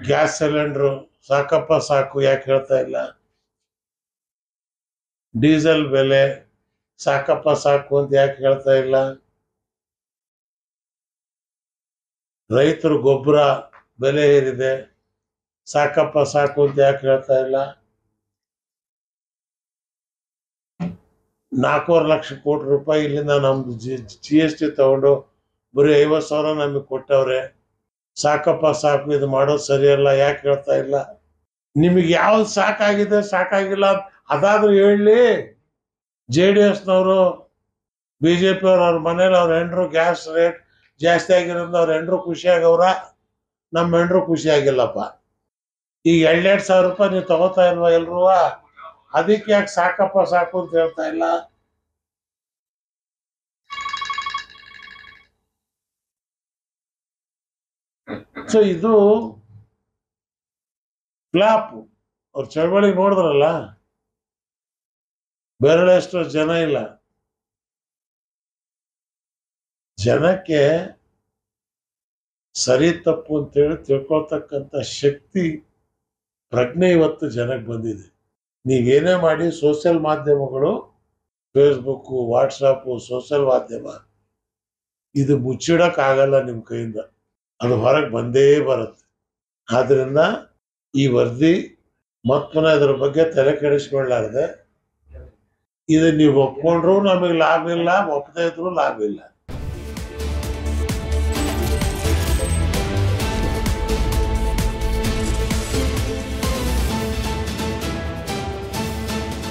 Gas cylinder ಸಾಕಪ್ಪ ಸಾಕು ಯಾಕೆ ಹೇಳ್ತಾ ಇಲ್ಲ? ಡೀಸೆಲ್ ಬೆಲೆ ಸಾಕಪ್ಪ ಸಾಕು ಅಂತ ಯಾಕೆ ಹೇಳ್ತಾ ಇಲ್ಲ? ರೈತರು ಗೊಬ್ಬರ ಬೆಲೆ ಏರಿದೆ ಸಾಕಪ್ಪ ಸಾಕು ಅಂತ ಯಾಕೆ ಹೇಳ್ತಾ ಇಲ್ಲ? 4 ಲಕ್ಷ ಕೋಟಿ ರೂಪಾಯಿ ಇಲ್ಲಿಂದ ನಮ್ದು GST ತಗೊಂಡು ಬರೀ 50,000 ನಮಗೆ ಕೊಟ್ಟವ್ರೆ. ಸಾಕಪ್ಪ ಸಾಕು, ಇದು ಮಾಡೋದು ಸರಿಯಲ್ಲ ಯಾಕೆ ಹೇಳ್ತಾ ಇಲ್ಲ? ನಿಮಗೆ ಯಾವ್ದು ಸಾಕಾಗಿದೆ ಸಾಕಾಗಿಲ್ಲ ಅದಾದ್ರೂ ಹೇಳಿ. JDSನವರು BJP ಅವ್ರ ಮನೇಲಿ ಅವ್ರ ಹೆಂಡ್ರು ಗ್ಯಾಸ್ ರೇಟ್ ಜಾಸ್ತಿ ಆಗಿರೋದ್ರಿಂದ ಅವ್ರ ಹೆಂಡ್ರು ಖುಷಿಯಾಗವ್ರ, ನಮ್ಮ ಹೆಂಡ್ರು ಖುಷಿಯಾಗಿಲ್ಲಪ್ಪ. ಈಗ 2,000 ರೂಪಾಯಿ ನೀವು ತಗೋತಾ ಇಲ್ವಾ ಎಲ್ರೂ? ಅದಕ್ಕೆ ಯಾಕೆ ಸಾಕಪ್ಪ ಸಾಕು ಅಂತ ಹೇಳ್ತಾ ಇಲ್ಲ? ಸೊ ಇದು ಫ್ಲಾಪ್. ಅವ್ರ ಚಳವಳಿ ನೋಡಿದ್ರಲ್ಲ, ಬೆರಳಷ್ಟು ಜನ ಇಲ್ಲ. ಜನಕ್ಕೆ ಸರಿ ತಪ್ಪು ಅಂತೇಳಿ ತಿಳ್ಕೊಳ್ತಕ್ಕಂಥ ಶಕ್ತಿ ಪ್ರಜ್ಞೆ ಇವತ್ತು ಜನಕ್ಕೆ ಬಂದಿದೆ. ನೀವೇನೇ ಮಾಡಿ ಸೋಷಿಯಲ್ ಮಾಧ್ಯಮಗಳು, ಫೇಸ್ಬುಕ್ಕು, ವಾಟ್ಸಪ್ಪು, ಸೋಷಿಯಲ್ ಮಾಧ್ಯಮ, ಇದು ಮುಚ್ಚಿಡಕ್ಕಾಗಲ್ಲ ನಿಮ್ಮ ಕೈಯಿಂದ, ಅದು ಹೊರಗೆ ಬಂದೇ ಬರುತ್ತೆ. ಆದ್ರಿಂದ ಈ ವರದಿ ಮತ್ತೊಮ್ಮೆ ಅದರ ಬಗ್ಗೆ ತಲೆ ಕೆಡಿಸ್ಕೊಳ್ಳಾರ್ದೆ, ಇದು ನೀವು ಒಪ್ಕೊಂಡ್ರು ನಮಗೆ ಲಾಭ ಇಲ್ಲ, ಒಪ್ಪದೇ ಇದ್ರು ಲಾಭ ಇಲ್ಲ.